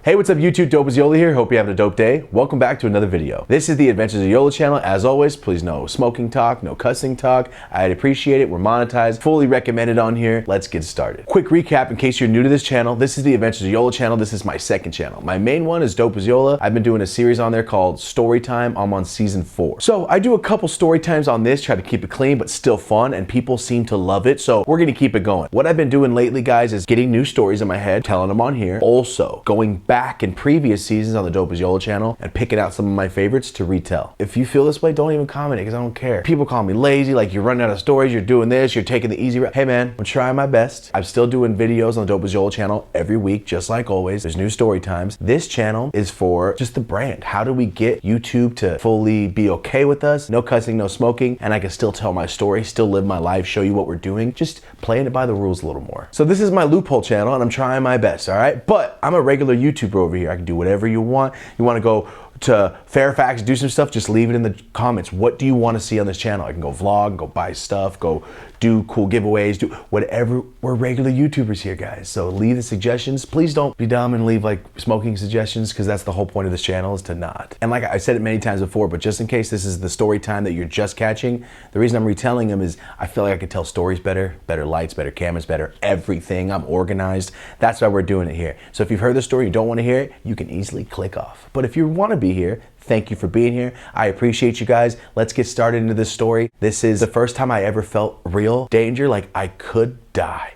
Hey, what's up YouTube? Dope as Yola here. Hope you're having a dope day. Welcome back to another video. This is the Adventures of Yola channel. As always, please no smoking talk, no cussing talk. I'd appreciate it. We're monetized. Fully recommended on here. Let's get started. Quick recap in case you're new to this channel. This is the Adventures of Yola channel. This is my second channel. My main one is Dope as Yola. I've been doing a series on there called Storytime. I'm on season 4. So I do a couple story times on this, try to keep it clean but still fun, and people seem to love it. So we're gonna keep it going. What I've been doing lately, guys, is getting new stories in my head, telling them on here. Also, going back in previous seasons on the Dope as Yola channel and picking out some of my favorites to retell. If you feel this way, don't even comment it because I don't care. People call me lazy, like you're running out of stories, you're doing this, you're taking the easy route. Hey man, I'm trying my best. I'm still doing videos on the Dope as Yola channel every week, just like always. There's new story times. This channel is for just the brand. How do we get YouTube to fully be okay with us? No cussing, no smoking, and I can still tell my story, still live my life, show you what we're doing, just playing it by the rules a little more. So this is my loophole channel and I'm trying my best, all right? But I'm a regular YouTuber over here. I can do whatever you want. You want to go to Fairfax, do some stuff, just leave it in the comments. What do you want to see on this channel? I can go vlog, go buy stuff, go do cool giveaways, do whatever. We're regular YouTubers here, guys. So leave the suggestions. Please don't be dumb and leave like smoking suggestions, because that's the whole point of this channel, is to not. And like I said it many times before, but just in case this is the story time that you're just catching, the reason I'm retelling them is I feel like I could tell stories better, better lights, better cameras, better everything. I'm organized. That's why we're doing it here. So if you've heard the story, you don't want to hear it, you can easily click off. But if you want to be here, thank you for being here. I appreciate you guys. Let's get started into this story. This is the first time I ever felt real danger, like I could die.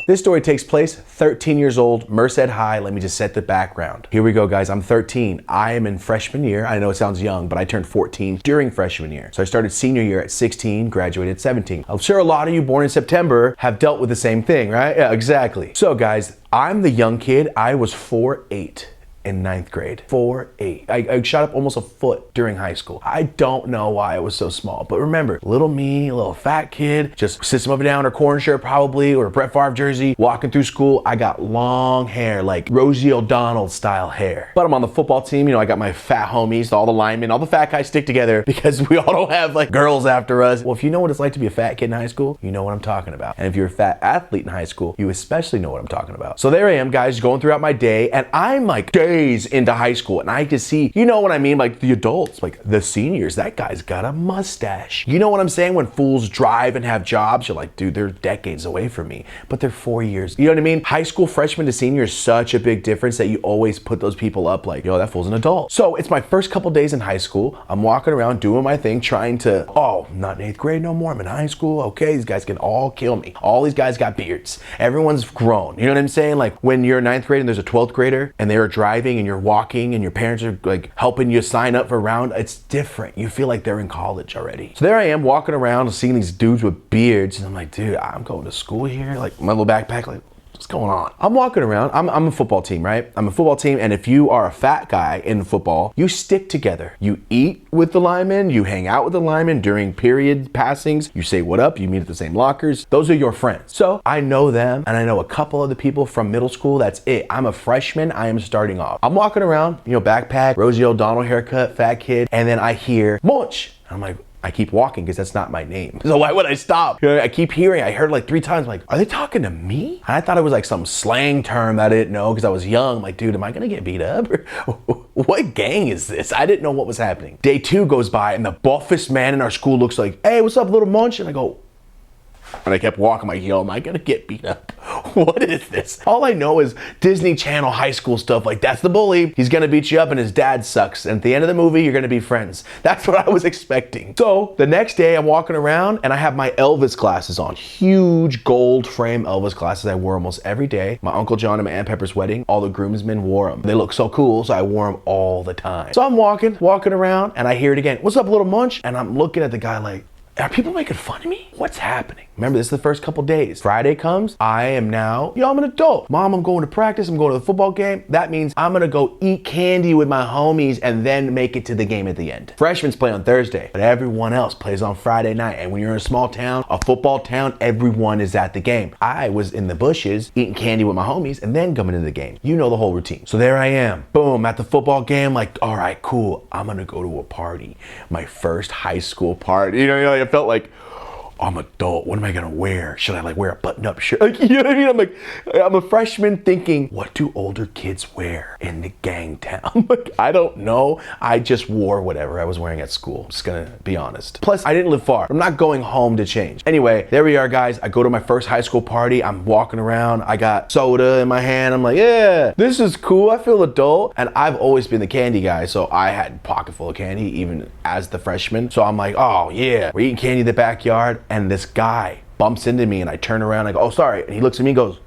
This story takes place 13 years old, Merced High. Let me just set the background. Here we go, guys. I'm 13. I am in freshman year. I know it sounds young, but I turned 14 during freshman year. So I started senior year at 16, graduated at 17. I'm sure a lot of you born in September have dealt with the same thing, right? Yeah, exactly. So guys, I'm the young kid. I was 4'8". in 9th grade. 4'8". I shot up almost a foot during high school. I don't know why I was so small, but remember, little me, a little fat kid, just system up and down, or corn shirt probably, or a Brett Favre jersey, walking through school. I got long hair, like Rosie O'Donnell style hair. But I'm on the football team, you know, I got my fat homies, all the linemen, all the fat guys stick together because we all don't have like girls after us. Well, if you know what it's like to be a fat kid in high school, you know what I'm talking about. And if you're a fat athlete in high school, you especially know what I'm talking about. So there I am, guys, going throughout my day, and I'm like days into high school, and I just see, you know what I mean, like the adults, like the seniors, that guy's got a mustache. You know what I'm saying? When fools drive and have jobs, you're like, dude, they're decades away from me, but they're 4 years. You know what I mean? High school freshman to senior is such a big difference that you always put those people up like, yo, that fool's an adult. So it's my first couple days in high school. I'm walking around doing my thing, trying to, oh, I'm not in 8th grade no more, I'm in high school. Okay, these guys can all kill me. All these guys got beards. Everyone's grown. You know what I'm saying? Like when you're in 9th grade and there's a 12th grader and they're driving and you're walking and your parents are like helping you sign up for a round, it's different. You feel like they're in college already. So there I am walking around seeing these dudes with beards, and I'm like, dude, I'm going to school here. Like my little backpack, like, what's going on? I'm walking around. I'm a football team, right? I'm a football team, and if you are a fat guy in football, you stick together. You eat with the linemen, you hang out with the linemen during period passings, you say what up, you meet at the same lockers. Those are your friends. So I know them, and I know a couple of the people from middle school. That's it. I'm a freshman. I am starting off. I'm walking around, you know, backpack, Rosie O'Donnell haircut, fat kid, and then I hear Munch. I'm like, I keep walking because that's not my name. So why would I stop? You know, I keep hearing, I heard like 3 times, like, are they talking to me? And I thought it was like some slang term that I didn't know because I was young. I'm like, dude, am I gonna get beat up? Or what gang is this? I didn't know what was happening. Day 2 goes by and the buffest man in our school looks like, hey, what's up, little Munch? And I go, and I kept walking, like, yo, am I gonna get beat up? What is this? All I know is Disney Channel high school stuff, like that's the bully. He's gonna beat you up and his dad sucks. And at the end of the movie, you're gonna be friends. That's what I was expecting. So the next day I'm walking around and I have my Elvis glasses on. Huge gold frame Elvis glasses I wore almost every day. My Uncle John and my Aunt Pepper's wedding, all the groomsmen wore them. They look so cool, so I wore them all the time. So I'm walking around and I hear it again. What's up, little Munch? And I'm looking at the guy like, are people making fun of me? What's happening? Remember, this is the first couple days. Friday comes, I am now, yo, I'm an adult. Mom, I'm going to practice, I'm going to the football game. That means I'm gonna go eat candy with my homies and then make it to the game at the end. Freshmen play on Thursday, but everyone else plays on Friday night. And when you're in a small town, a football town, everyone is at the game. I was in the bushes eating candy with my homies and then coming into the game. You know the whole routine. So there I am, boom, at the football game, like, all right, cool. I'm gonna go to a party. My first high school party. You know, I felt like, I'm adult. What am I gonna wear? Should I like wear a button-up shirt? Like, you know what I mean? I'm like, I'm a freshman thinking, what do older kids wear in the gang town? Like, I don't know. I just wore whatever I was wearing at school. I'm just gonna be honest. Plus, I didn't live far. I'm not going home to change. Anyway, there we are, guys. I go to my first high school party. I'm walking around. I got soda in my hand. I'm like, yeah, this is cool. I feel adult. And I've always been the candy guy, so I had a pocket full of candy even as the freshman. So I'm like, oh yeah, we're eating candy in the backyard, and this guy bumps into me, and I turn around, I go, oh sorry, and he looks at me and goes,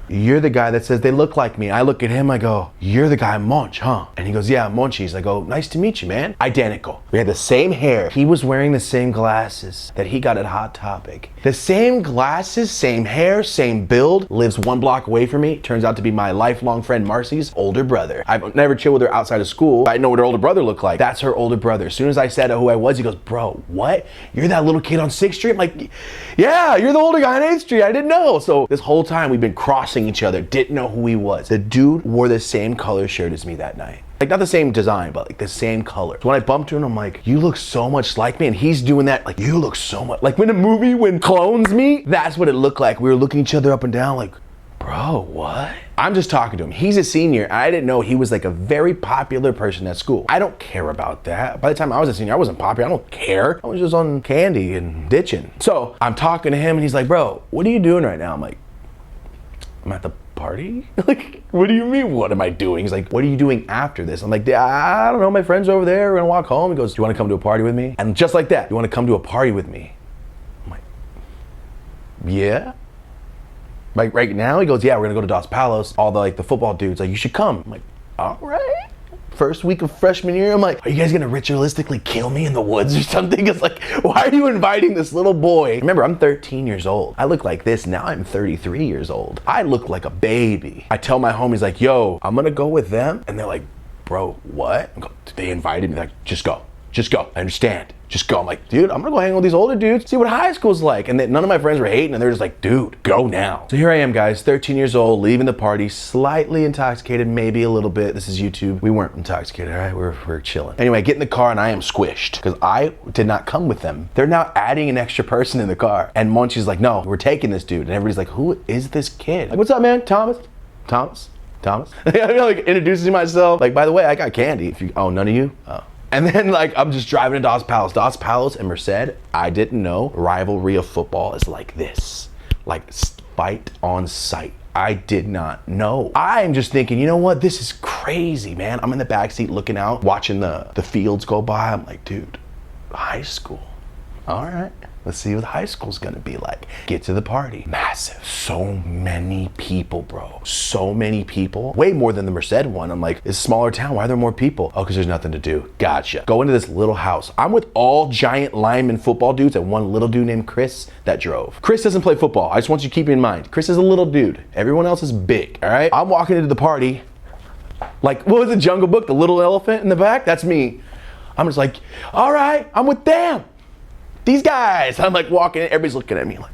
you're the guy that says they look like me. I look at him, I go, you're the guy Monch, huh? And he goes, yeah, Monchies. I go, nice to meet you, man. Identical. We had the same hair. He was wearing the same glasses that he got at Hot Topic. The same glasses, same hair, same build, lives 1 block away from me. Turns out to be my lifelong friend Marcy's older brother. I've never chilled with her outside of school. I know what her older brother looked like. That's her older brother. As soon as I said who I was, he goes, bro, what? You're that little kid on 6th Street? I'm like, yeah, you're the older guy on 8th Street. I didn't know. So this whole time we've been crossing each other, didn't know who he was. The dude wore the same color shirt as me that night. Like not the same design, but like the same color. So when I bumped into him, I'm like, you look so much like me. And he's doing that, like, you look so much. Like when a movie, when clones meet, that's what it looked like. We were looking each other up and down like, bro, what? I'm just talking to him. He's a senior. I didn't know he was like a very popular person at school. I don't care about that. By the time I was a senior, I wasn't popular. I don't care. I was just on candy and ditching. So I'm talking to him and he's like, bro, what are you doing right now? I'm like, I'm at the party? Like, what do you mean, what am I doing? He's like, what are you doing after this? I'm like, I don't know, my friend's over there, we're gonna walk home. He goes, do you wanna come to a party with me? And just like that, you wanna come to a party with me? I'm like, yeah? Like right now? He goes, yeah, we're gonna go to Dos Palos. All the football dudes, like, you should come. I'm like, all right. First week of freshman year, I'm like, are you guys gonna ritualistically kill me in the woods or something? It's like, why are you inviting this little boy? Remember, I'm 13 years old. I look like this, now I'm 33 years old. I look like a baby. I tell my homies like, yo, I'm gonna go with them. And they're like, bro, what? They invited me, like, just go. Just go, I understand. Just go. I'm like, dude, I'm gonna go hang with these older dudes, see what high school's like. And then none of my friends were hating, and they're just like, dude, go now. So here I am, guys, 13 years old, leaving the party, slightly intoxicated, maybe a little bit. This is YouTube. We weren't intoxicated, all right? We're chilling. Anyway, I get in the car and I am squished because I did not come with them. They're now adding an extra person in the car. And Monchi's like, no, we're taking this dude. And everybody's like, who is this kid? Like, what's up, man? Thomas? I like introducing myself. Like, by the way, I got candy. Oh, none of you? Oh. And then like I'm just driving to Dos Palos. Dos Palos and Merced, I didn't know rivalry of football is like this. Like fight on sight. I did not know. I'm just thinking, you know what? This is crazy, man. I'm in the backseat looking out, watching the fields go by. I'm like, dude, high school. All right. Let's see what high school's gonna be like. Get to the party. Massive. So many people, bro. So many people. Way more than the Merced one. I'm like, it's a smaller town. Why are there more people? Oh, because there's nothing to do. Gotcha. Go into this little house. I'm with all giant lineman football dudes and one little dude named Chris that drove. Chris doesn't play football. I just want you to keep in mind. Chris is a little dude. Everyone else is big, all right? I'm walking into the party. Like, what was the Jungle Book? The little elephant in the back? That's me. I'm just like, all right, I'm with them. These guys. I'm like walking in, everybody's looking at me like,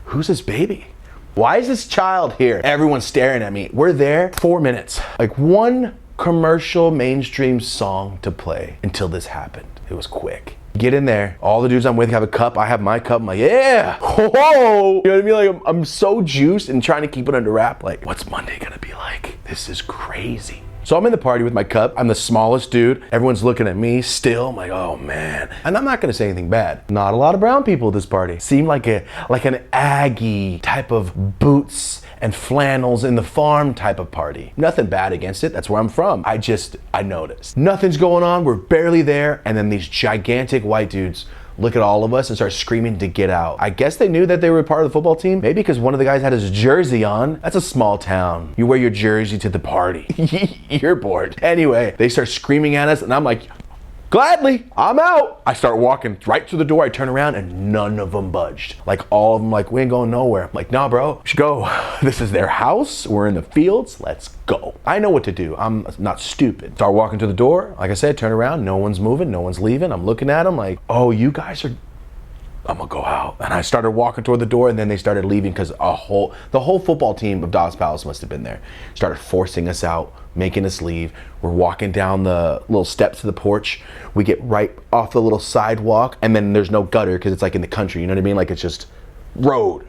who's this baby? Why is this child here? Everyone's staring at me. We're there 4 minutes. Like one commercial mainstream song to play until this happened. It was quick. Get in there. All the dudes I'm with have a cup. I have my cup. I'm like, yeah. Whoa. You know what I mean? Like I'm so juiced and trying to keep it under wrap. Like, what's Monday gonna be like? This is crazy. So I'm in the party with my cup. I'm the smallest dude. Everyone's looking at me still. I'm like, oh man. And I'm not gonna say anything bad. Not a lot of brown people at this party. Seemed like an Aggie type of boots and flannels in the farm type of party. Nothing bad against it. That's where I'm from. I noticed. Nothing's going on. We're barely there. And then these gigantic white dudes look at all of us and start screaming to get out. I guess they knew that they were part of the football team. Maybe because one of the guys had his jersey on. That's a small town. You wear your jersey to the party. You're bored. Anyway, they start screaming at us and I'm like, gladly, I'm out. I start walking right to the door. I turn around and none of them budged. Like all of them like, we ain't going nowhere. I'm like, nah, bro, we should go. This is their house. We're in the fields. Let's go. I know what to do. I'm not stupid. Start walking to the door. Like I said, turn around. No one's moving. No one's leaving. I'm looking at them like, oh, you guys are I'm gonna go out. And I started walking toward the door, and then they started leaving because the whole football team of Dobbs Palace must have been there. Started forcing us out, making us leave. We're walking down the little steps to the porch. We get right off the little sidewalk, and then there's no gutter because it's like in the country, you know what I mean? Like it's just road.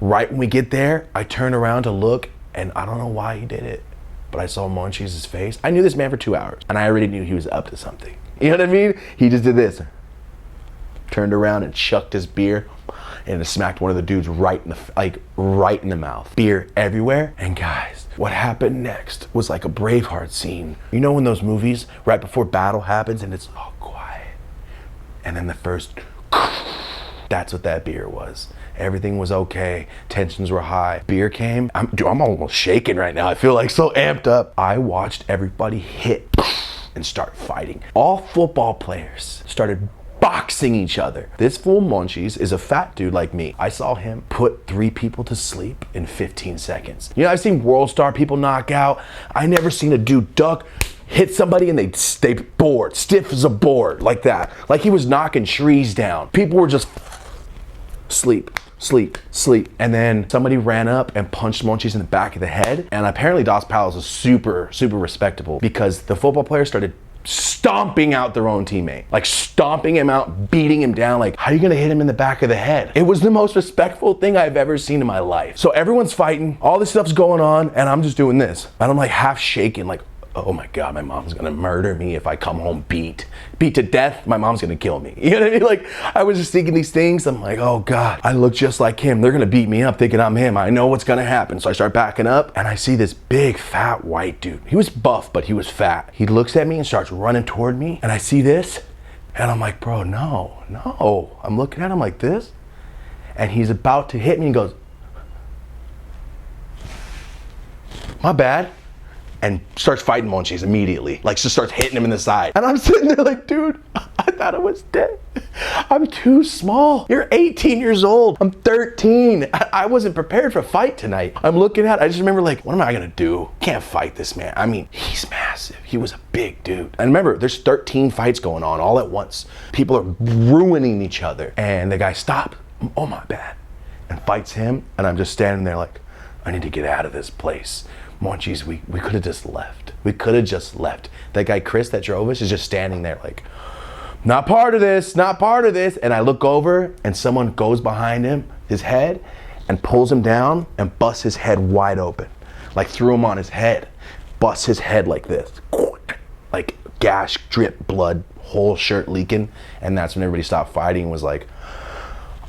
Right when we get there, I turn around to look, and I don't know why he did it, but I saw Monchi's face. I knew this man for 2 hours, and I already knew he was up to something. You know what I mean? He just did this. Turned around and chucked his beer and it smacked one of the dudes right in the mouth. Beer everywhere. And guys, what happened next was like a Braveheart scene. You know, in those movies right before battle happens and it's all quiet, and then the first, that's what that beer was. Everything was okay. Tensions were high. Beer came. I'm almost shaking right now. I feel like so amped up. I watched everybody hit and start fighting. All football players started boxing each other. This fool Monchi's is a fat dude like me. I saw him put 3 people to sleep in 15 seconds. You know, I've seen world star people knock out. I never seen a dude duck, hit somebody and they board, stiff as a board, like that. Like he was knocking trees down. People were just sleep. And then somebody ran up and punched Monchi's in the back of the head. And apparently Dobbs Palace is super respectable because the football players started stomping out their own teammate, like stomping him out, beating him down. Like, how are you gonna hit him in the back of the head? It was the most respectful thing I've ever seen in my life. So everyone's fighting, all this stuff's going on, and I'm just doing this. And I'm like half shaking, like, oh my God, my mom's gonna murder me if I come home beat to death. My mom's gonna kill me. You know what I mean? Like, I was just thinking these things. I'm like, oh God, I look just like him. They're gonna beat me up thinking I'm him. I know what's gonna happen. So I start backing up and I see this big fat white dude. He was buff, but he was fat. He looks at me and starts running toward me. And I see this and I'm like, bro, no. I'm looking at him like this. And he's about to hit me and goes, my bad. And starts fighting Monchi's immediately. Like, just starts hitting him in the side. And I'm sitting there like, dude, I thought I was dead. I'm too small. You're 18 years old. I'm 13. I wasn't prepared for a fight tonight. I'm looking at it. I just remember like, what am I gonna do? Can't fight this man. I mean, he's massive. He was a big dude. And remember, there's 13 fights going on all at once. People are ruining each other. And the guy stopped, oh my bad, and fights him. And I'm just standing there like, I need to get out of this place. Monchi's, we could have just left. We could have just left. That guy Chris that drove us is just standing there like, not part of this, not part of this. And I look over and someone goes behind him, his head, and pulls him down and busts his head wide open. Like threw him on his head, busts his head like this. Like gash, drip, blood, whole shirt leaking. And that's when everybody stopped fighting and was like,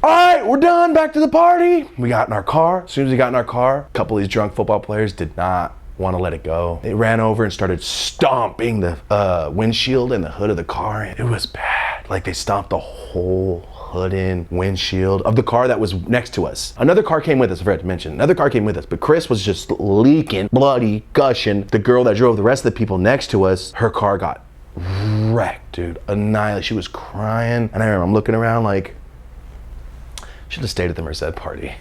all right, we're done, back to the party. We got in our car. As soon as we got in our car, a couple of these drunk football players did not want to let it go. They ran over and started stomping the windshield and the hood of the car. It was bad. Like they stomped the whole hood in, windshield of the car that was next to us. Another car came with us, I forgot to mention. Another car came with us, but Chris was just leaking, bloody, gushing. The girl that drove the rest of the people next to us, her car got wrecked, dude. Annihilated. She was crying. And I remember I'm looking around like, should have stayed at the Merced party.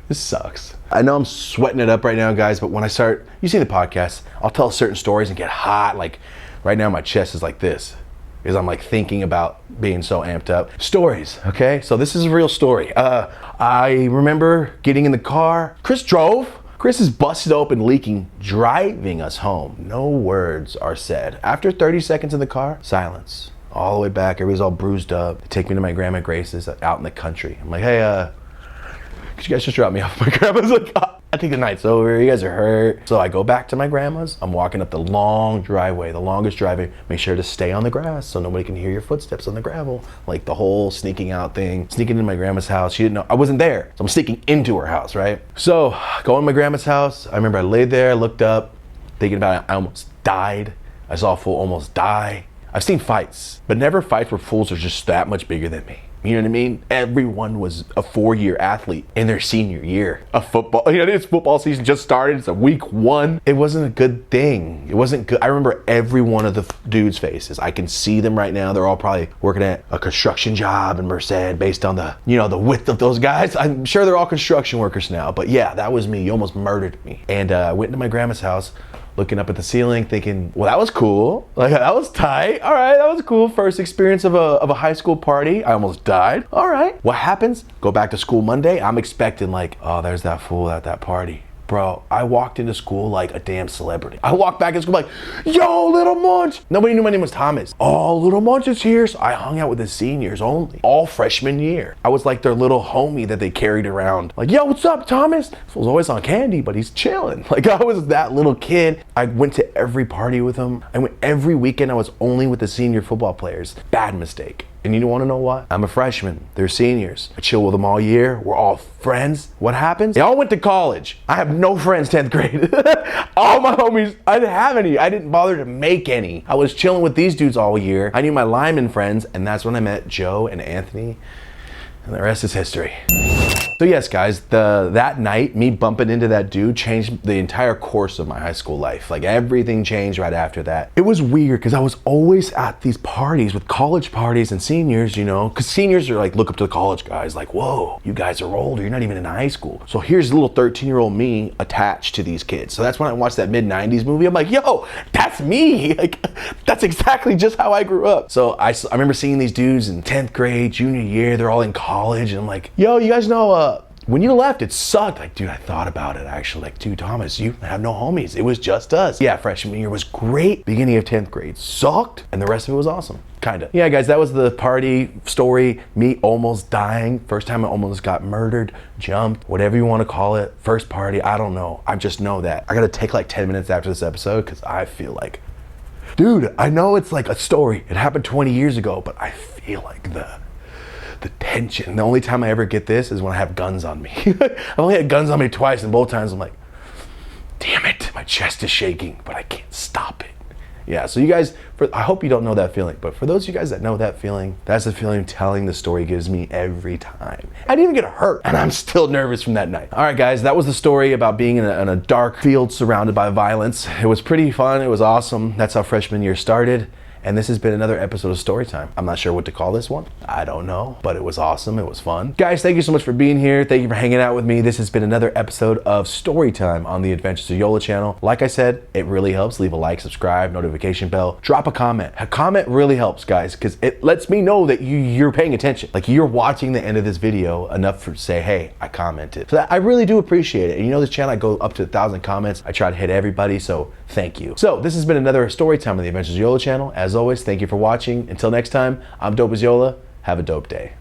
This sucks. I know I'm sweating it up right now, guys, but when I start, you see the podcast, I'll tell certain stories and get hot. Like right now my chest is like this because I'm like thinking about being so amped up. Stories, okay? So this is a real story. I remember getting in the car. Chris drove. Chris is busted open, leaking, driving us home. No words are said. After 30 seconds in the car, silence. All the way back, everybody's all bruised up. They take me to my grandma Grace's out in the country. I'm like, hey, could you guys just drop me off? My grandma's like, I think the night's over, you guys are hurt. So I go back to my grandma's. I'm walking up the long driveway, the longest driveway. Make sure to stay on the grass so nobody can hear your footsteps on the gravel. Like the whole sneaking out thing. Sneaking into my grandma's house. She didn't know, I wasn't there. So I'm sneaking into her house, right? So go in my grandma's house. I remember I laid there, looked up, thinking about it. I almost died. I saw a fool almost die. I've seen fights, but never fights where fools are just that much bigger than me. You know what I mean? Everyone was a 4-year athlete in their senior year of football. You know, it's football season just started. It's a week 1. It wasn't a good thing. It wasn't good. I remember every one of the dudes' faces. I can see them right now. They're all probably working at a construction job in Merced based on the, you know, the width of those guys. I'm sure they're all construction workers now, but yeah, that was me. You almost murdered me. And I went to my grandma's house, looking up at the ceiling thinking, well, that was cool. Like, that was tight. All right, that was cool. First experience of a high school party. I almost died. All right. What happens? Go back to school Monday. I'm expecting like, oh, there's that fool at that party. Bro, I walked into school like a damn celebrity. I walked back in school like, yo, Little Munch. Nobody knew my name was Thomas. Oh, Little Munch is here. So I hung out with the seniors only, all freshman year. I was like their little homie that they carried around. Like, yo, what's up, Thomas? This was always on candy, but he's chilling. Like, I was that little kid. I went to every party with him. I went every weekend. I was only with the senior football players. Bad mistake. And you want to know what? I'm a freshman. They're seniors. I chill with them all year. We're all friends. What happens? They all went to college. I have no friends 10th grade. All my homies, I didn't have any. I didn't bother to make any. I was chilling with these dudes all year. I knew my lineman friends, and that's when I met Joe and Anthony. And the rest is history. So yes, guys, that night, me bumping into that dude changed the entire course of my high school life. Like, everything changed right after that. It was weird because I was always at these parties with college parties and seniors, you know, because seniors are like, look up to the college guys, like, whoa, you guys are older, you're not even in high school. So here's little 13-year-old me attached to these kids. So that's when I watched that mid-90s movie. I'm like, yo, that's me. Like, that's exactly just how I grew up. So I remember seeing these dudes in 10th grade, junior year, they're all in college, and I'm like, yo, you guys know, when you left, it sucked. Like, dude, I thought about it actually. Like, dude, Thomas, you have no homies. It was just us. Yeah, freshman year was great. Beginning of 10th grade sucked, and the rest of it was awesome. Kinda. Yeah, guys, that was the party story. Me almost dying. First time I almost got murdered, jumped, whatever you want to call it. First party, I don't know. I just know that. I gotta take like 10 minutes after this episode because I feel like, dude, I know it's like a story. It happened 20 years ago, but I feel like the tension. The only time I ever get this is when I have guns on me. I've only had guns on me twice, and both times I'm like, damn it, my chest is shaking, but I can't stop it. Yeah, so you guys, I hope you don't know that feeling, but for those of you guys that know that feeling, that's the feeling telling the story gives me every time. I didn't even get hurt, and I'm still nervous from that night. All right, guys, that was the story about being in a dark field surrounded by violence. It was pretty fun. It was awesome. That's how freshman year started. And this has been another episode of Storytime. I'm not sure what to call this one. I don't know, but it was awesome. It was fun. Guys, thank you so much for being here. Thank you for hanging out with me. This has been another episode of Storytime on the Adventures of Yola channel. Like I said, it really helps. Leave a like, subscribe, notification bell, drop a comment. A comment really helps, guys, because it lets me know that you're paying attention. Like, you're watching the end of this video enough to say, hey, I commented. So I really do appreciate it. And you know, this channel, I go up to 1,000 comments. I try to hit everybody, so thank you. So this has been another Storytime on the Adventures of Yola channel. As always, thank you for watching. Until next time, I'm Dope as Yola. Have a dope day.